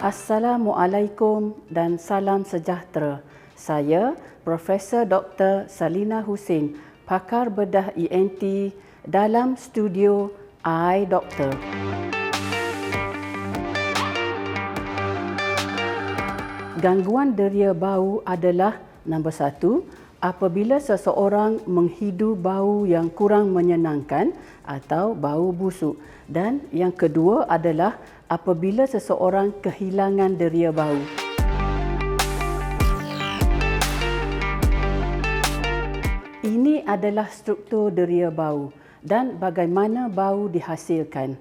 Assalamualaikum dan salam sejahtera. Saya Profesor Dr. Salina Husin, pakar bedah ENT dalam studio iDoktor. Gangguan deria bau adalah nombor 1, apabila seseorang menghidu bau yang kurang menyenangkan atau bau busuk. Dan yang kedua adalah apabila seseorang kehilangan deria bau. Ini adalah struktur deria bau dan bagaimana bau dihasilkan.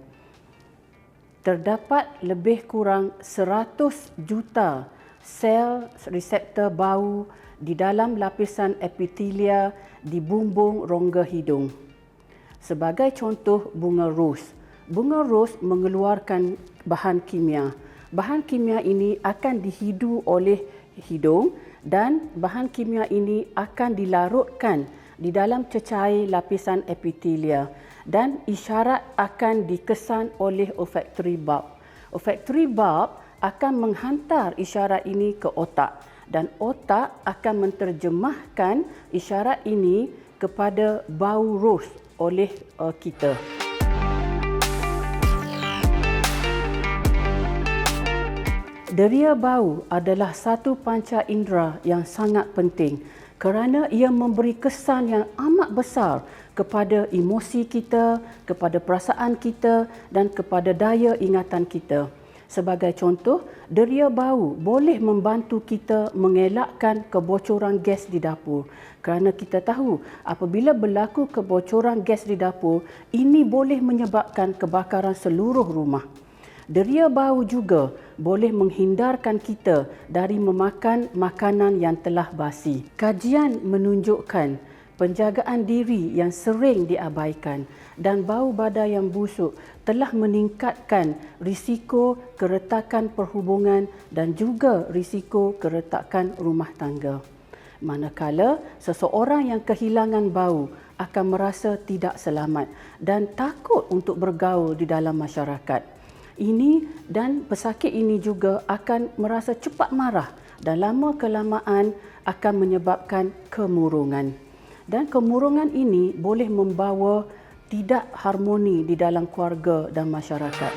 Terdapat lebih kurang 100 juta sel reseptor bau di dalam lapisan epitelia di bumbung rongga hidung. Sebagai contoh, bunga ros. Bunga ros mengeluarkan bahan kimia. Bahan kimia ini akan dihidu oleh hidung dan bahan kimia ini akan dilarutkan di dalam cecair lapisan epitelia dan isyarat akan dikesan oleh olfactory bulb. Olfactory bulb akan menghantar isyarat ini ke otak dan otak akan menterjemahkan isyarat ini kepada bau ros oleh kita. Deria bau adalah satu panca indera yang sangat penting kerana ia memberi kesan yang amat besar kepada emosi kita, kepada perasaan kita dan kepada daya ingatan kita. Sebagai contoh, deria bau boleh membantu kita mengelakkan kebocoran gas di dapur. Kerana kita tahu apabila berlaku kebocoran gas di dapur, ini boleh menyebabkan kebakaran seluruh rumah. Deria bau juga boleh menghindarkan kita dari memakan makanan yang telah basi. Kajian menunjukkan penjagaan diri yang sering diabaikan dan bau badan yang busuk telah meningkatkan risiko keretakan perhubungan dan juga risiko keretakan rumah tangga. Manakala seseorang yang kehilangan bau akan merasa tidak selamat dan takut untuk bergaul di dalam masyarakat. Ini dan pesakit ini juga akan merasa cepat marah dan lama kelamaan akan menyebabkan kemurungan. Dan kemurungan ini boleh membawa tidak harmoni di dalam keluarga dan masyarakat.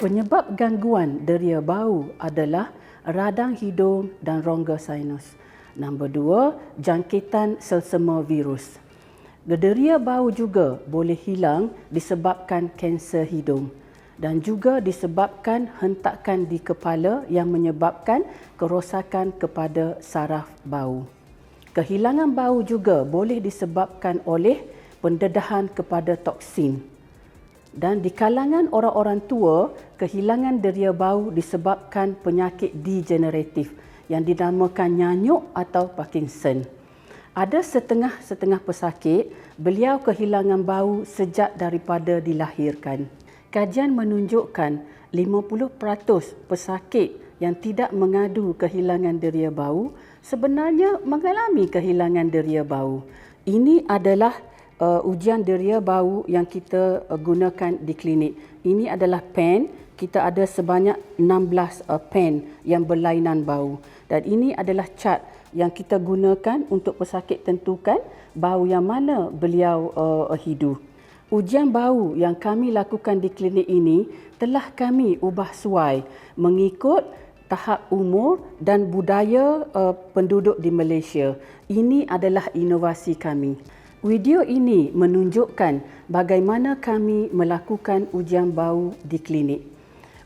Penyebab gangguan deria bau adalah radang hidung dan rongga sinus. Nombor 2, jangkitan selsema virus. Deria bau juga boleh hilang disebabkan kanser hidung dan juga disebabkan hentakan di kepala yang menyebabkan kerosakan kepada saraf bau. Kehilangan bau juga boleh disebabkan oleh pendedahan kepada toksin. Dan di kalangan orang-orang tua, kehilangan deria bau disebabkan penyakit degeneratif yang dinamakan nyanyuk atau Parkinson. Ada setengah-setengah pesakit, beliau kehilangan bau sejak daripada dilahirkan. Kajian menunjukkan 50% pesakit yang tidak mengadu kehilangan deria bau sebenarnya mengalami kehilangan deria bau. Ini adalah ujian deria bau yang kita gunakan di klinik. Ini adalah pen. Kita ada sebanyak 16 pen yang berlainan bau. Dan ini adalah cat yang kita gunakan untuk pesakit tentukan bau yang mana beliau hidu. Ujian bau yang kami lakukan di klinik ini telah kami ubah suai mengikut tahap umur dan budaya penduduk di Malaysia. Ini adalah inovasi kami. Video ini menunjukkan bagaimana kami melakukan ujian bau di klinik.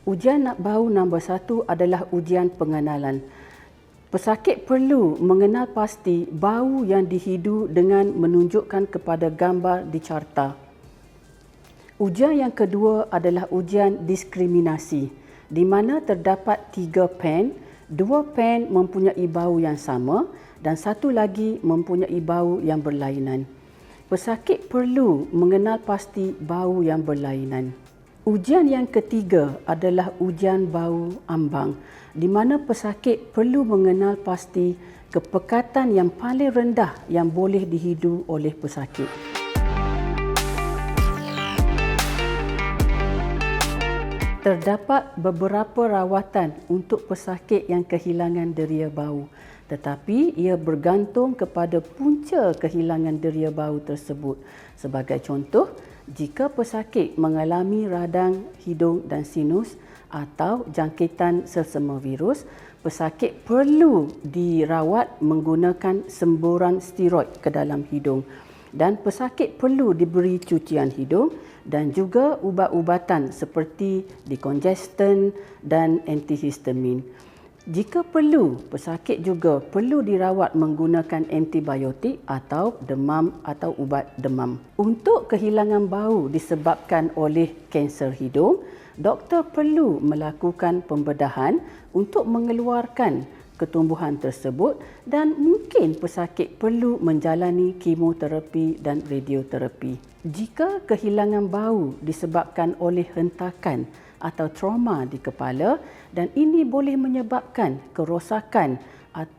Ujian bau nombor 1 adalah ujian pengenalan. Pesakit perlu mengenal pasti bau yang dihidu dengan menunjukkan kepada gambar di carta. Ujian yang kedua adalah ujian diskriminasi, di mana terdapat 3 pen, 2 pen mempunyai bau yang sama dan 1 lagi mempunyai bau yang berlainan. Pesakit perlu mengenal pasti bau yang berlainan. Ujian yang ketiga adalah ujian bau ambang, di mana pesakit perlu mengenal pasti kepekatan yang paling rendah yang boleh dihidu oleh pesakit. Terdapat beberapa rawatan untuk pesakit yang kehilangan deria bau, tetapi ia bergantung kepada punca kehilangan deria bau tersebut. Sebagai contoh, jika pesakit mengalami radang hidung dan sinus atau jangkitan selsema virus, pesakit perlu dirawat menggunakan semburan steroid ke dalam hidung dan pesakit perlu diberi cucian hidung dan juga ubat-ubatan seperti decongestant dan antihistamin. Jika perlu, pesakit juga perlu dirawat menggunakan antibiotik atau demam atau ubat demam. Untuk kehilangan bau disebabkan oleh kanser hidung, doktor perlu melakukan pembedahan untuk mengeluarkan ketumbuhan tersebut dan mungkin pesakit perlu menjalani kemoterapi dan radioterapi. Jika kehilangan bau disebabkan oleh hentakan atau trauma di kepala dan ini boleh menyebabkan kerosakan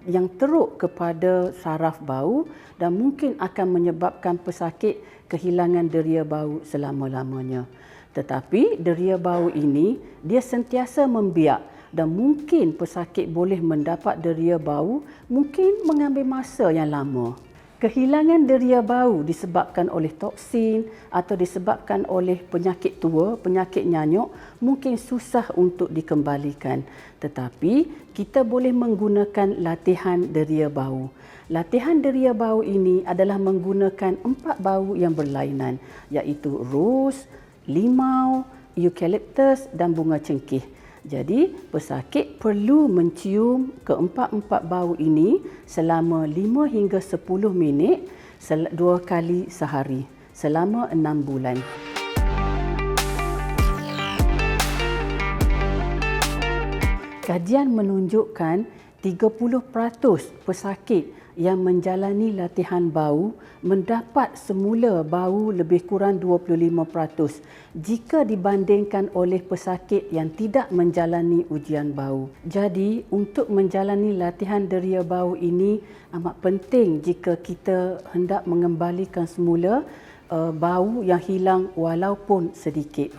yang teruk kepada saraf bau dan mungkin akan menyebabkan pesakit kehilangan deria bau selama-lamanya. Tetapi deria bau ini dia sentiasa membiak dan mungkin pesakit boleh mendapat deria bau mungkin mengambil masa yang lama. Kehilangan deria bau disebabkan oleh toksin atau disebabkan oleh penyakit tua, penyakit nyanyuk mungkin susah untuk dikembalikan. Tetapi kita boleh menggunakan latihan deria bau. Latihan deria bau ini adalah menggunakan 4 bau yang berlainan iaitu ros, limau, eukaliptus dan bunga cengkeh. Jadi, pesakit perlu mencium keempat-empat bau ini selama 5 hingga 10 minit 2 kali sehari selama 6 bulan. Kajian menunjukkan 30% pesakit yang menjalani latihan bau mendapat semula bau lebih kurang 25% jika dibandingkan oleh pesakit yang tidak menjalani ujian bau. Jadi, untuk menjalani latihan deria bau ini amat penting jika kita hendak mengembalikan semula bau yang hilang walaupun sedikit.